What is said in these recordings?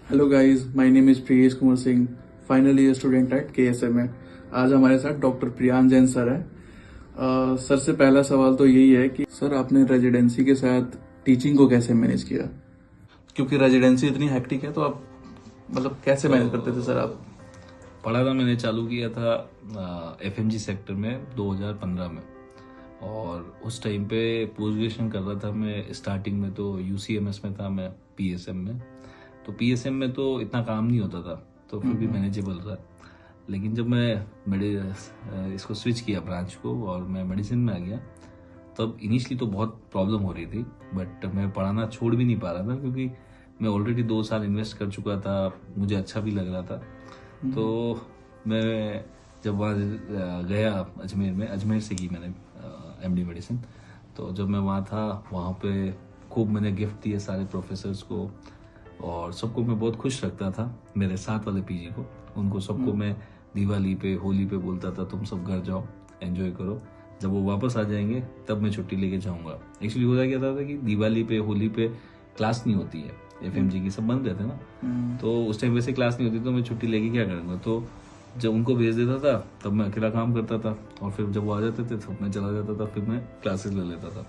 Hello guys, my name is Priyesh Kumar Singh, final year student at KSM में। आज हमारे साथ डॉक्टर प्रियान जैन सर है। सर से पहला सवाल तो यही है कि सर आपने रेजिडेंसी के साथ टीचिंग को कैसे मैनेज किया, क्योंकि रेजिडेंसी इतनी हेक्टिक है, तो आप मतलब कैसे मैनेज करते थे सर आप? पढ़ाना मैंने चालू किया था एफएमजी सेक्टर में 2015 में। और उस टाइम पे पोस्ट ग्रेजुएशन कर रहा था मैं। स्टार्टिंग में तो यूसीएमएस में था, मैं पीएसएम में। तो पीएसएम में तो इतना काम नहीं होता था, तो फिर भी मैनेजेबल था। लेकिन जब मैं इसको स्विच किया ब्रांच को और मैं मेडिसिन में आ गया, तब इनिशियली तो बहुत प्रॉब्लम हो रही थी। बट मैं पढ़ाना छोड़ भी नहीं पा रहा था, क्योंकि मैं ऑलरेडी 2 साल इन्वेस्ट कर चुका था, मुझे अच्छा भी लग रहा था। तो मैं जब वहाँ गया अजमेर में, अजमेर से की मैंने एमडी मेडिसिन। तो जब मैं वहाँ था, वहाँ पे खूब मैंने गिफ्ट दिए सारे प्रोफेसर्स को, और सबको मैं बहुत खुश रखता था। मेरे साथ वाले पीजी को, उनको सबको मैं दिवाली पे, होली पे बोलता था तुम सब घर जाओ, एंजॉय करो। जब वो वापस आ जाएंगे तब मैं छुट्टी लेके जाऊंगा। एक्चुअली होता क्या था कि दिवाली पे, होली पे क्लास नहीं होती है, एफएमजी की सब बंद रहते हैं ना। तो उस टाइम वैसे क्लास नहीं होती, तो मैं छुट्टी लेके क्या करूँगा। तो जब उनको भेज देता था तब मैं अकेला काम करता था, और फिर जब वो आ जाते थे तब मैं चला जाता था, फिर मैं क्लासेस ले लेता था।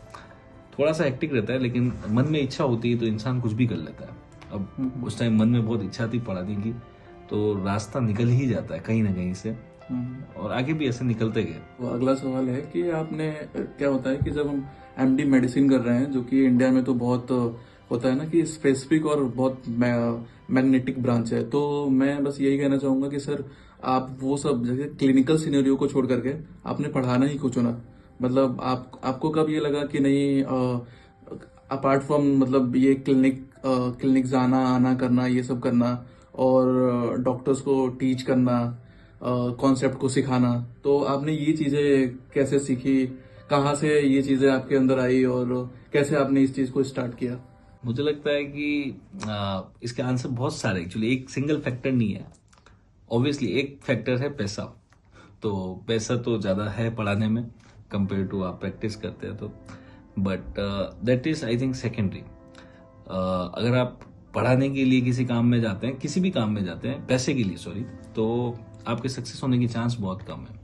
थोड़ा सा हेक्टिक रहता है, लेकिन मन में इच्छा होती है तो इंसान कुछ भी कर लेता है। अब उस टाइम मन में बहुत इच्छा थी पढ़ाने की, तो रास्ता निकल ही जाता है कहीं ना कहीं से, और आगे भी ऐसे निकलते गए। तो अगला सवाल है कि आपने क्या होता है कि जब हम एमडी मेडिसिन कर रहे हैं, जो कि इंडिया में तो बहुत होता है ना कि स्पेसिफिक और बहुत मैग्नेटिक ब्रांच है, तो मैं बस यही कहना चाहूंगा कि सर आप वो सब जैसे क्लिनिकल सिनेरियो को छोड़ करके आपने पढ़ाना ही क्यों चुना? मतलब आपको कब ये लगा कि नहीं, अपार्ट फ्रॉम मतलब ये क्लिनिक जाना आना करना, ये सब करना, और डॉक्टर्स को टीच करना, कॉन्सेप्ट को सिखाना, तो आपने ये चीजें कैसे सीखी? कहाँ से ये चीजें आपके अंदर आई और कैसे आपने इस चीज को स्टार्ट किया? मुझे लगता है कि इसके आंसर बहुत सारे, एक्चुअली एक सिंगल फैक्टर नहीं है। ऑब्वियसली एक फैक्टर है पैसा। तो पैसा तो ज़्यादा है पढ़ाने में कंपेयर टू आप प्रैक्टिस करते हैं तो। But that is I think secondary. अगर आप पढ़ाने के लिए किसी काम में जाते हैं, किसी भी काम में जाते हैं पैसे के लिए, सॉरी, तो आपके सक्सेस होने की चांस बहुत कम है।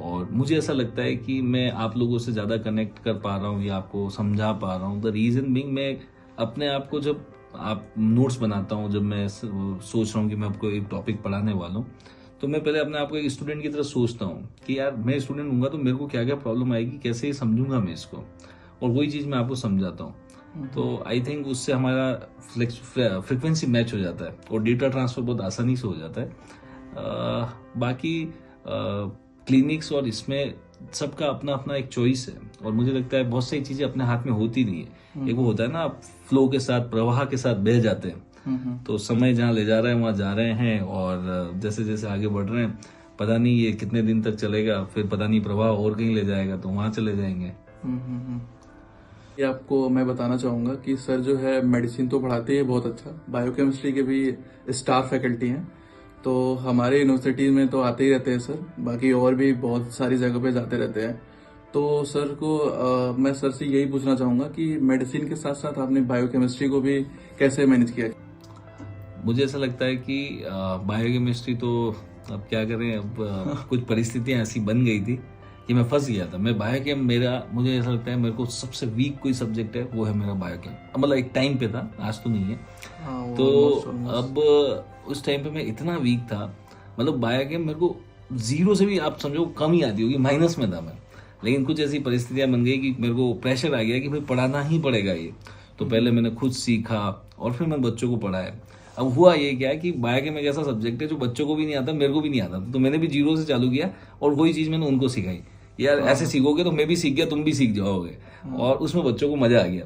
और मुझे ऐसा लगता है कि मैं आप लोगों से ज़्यादा कनेक्ट कर पा रहा हूँ या आपको समझा पा रहा हूँ। द रीज़न बीइंग, मैं अपने आप को जब आप नोट्स बनाता हूँ, जब मैं सोच रहा हूँ कि मैं आपको एक टॉपिक पढ़ाने वाला हूँ, तो मैं पहले अपने आप को एक स्टूडेंट की तरह सोचता हूँ कि यार मैं स्टूडेंट हूँगा तो मेरे को क्या क्या प्रॉब्लम आएगी, कैसे समझूंगा मैं इसको, और वही चीज़ मैं आपको समझाता हूँ। तो आई थिंक उससे हमारा फ्रिक्वेंसी मैच हो जाता है और डेटा ट्रांसफर बहुत आसानी से हो जाता है। बाकी क्लिनिक्स और इसमें सबका अपना अपना एक चॉइस है, और मुझे लगता है बहुत सारी चीजें अपने हाथ में होती नहीं है। एक वो होता है ना, आप फ्लो के साथ, प्रवाह के साथ बह जाते हैं, तो समय जहाँ ले जा रहा है वहां जा रहे हैं, और जैसे जैसे आगे बढ़ रहे हैं, पता नहीं ये कितने दिन तक चलेगा, फिर पता नहीं प्रवाह और कहीं ले जाएगा तो वहां चले जाएंगे। ये आपको मैं बताना चाहूंगा कि सर जो है मेडिसिन तो पढ़ाते हैं बहुत अच्छा, बायोकेमिस्ट्री के भी स्टाफ फैकल्टी हैं, तो हमारे यूनिवर्सिटी में तो आते ही रहते हैं सर, बाकी और भी बहुत सारी जगह पे जाते रहते हैं। तो सर को मैं सर से यही पूछना चाहूंगा कि मेडिसिन के साथ साथ आपने बायोकेमिस्ट्री को भी कैसे मैनेज किया? मुझे ऐसा लगता है कि बायोकेमिस्ट्री तो अब क्या करें, अब कुछ परिस्थितियां ऐसी बन गई थी कि मैं फंस गया था। मैं बायोकेम, मुझे ऐसा लगता है मेरे को सबसे वीक कोई सब्जेक्ट है वो है मेरा बायोकेम। मतलब एक टाइम पे था, आज तो नहीं है। तो अब उस टाइम पे मैं इतना वीक था, मतलब बायोकेम मेरे को 0 से भी आप समझो कम ही आती होगी, माइनस में था मैं। लेकिन कुछ ऐसी परिस्थितियां बन गई कि मेरे को प्रेशर आ गया कि भाई पढ़ाना ही पड़ेगा ये। तो पहले मैंने खुद सीखा और फिर मैं बच्चों को पढ़ाया। अब हुआ ये क्या है कि बायोकेम एक ऐसा सब्जेक्ट है जो बच्चों को भी नहीं आता, मेरे को भी नहीं आता, तो मैंने भी 0 से चालू किया, और वही चीज मैंने उनको सिखाई। यार ऐसे सीखोगे तो मैं भी सीख गया, तुम भी सीख जाओगे, और उसमें बच्चों को मजा आ गया।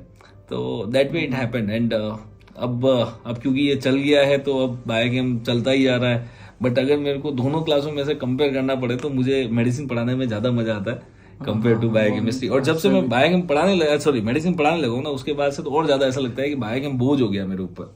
तो that way it happened. And अब क्योंकि ये चल गया है तो अब बायोकेम चलता ही जा रहा है। बट अगर मेरे को दोनों क्लासों में से कंपेयर करना पड़े तो मुझे मेडिसिन पढ़ाने में ज्यादा मजा आता है कंपेयर टू बायोकेमिस्ट्री। और जब से मैं बायोकेम पढ़ाने लगा, सॉरी, मेडिसिन पढ़ाने लगा ना, उसके बाद से तो और ज्यादा ऐसा लगता है कि बायोकेम बोझ हो गया मेरे ऊपर।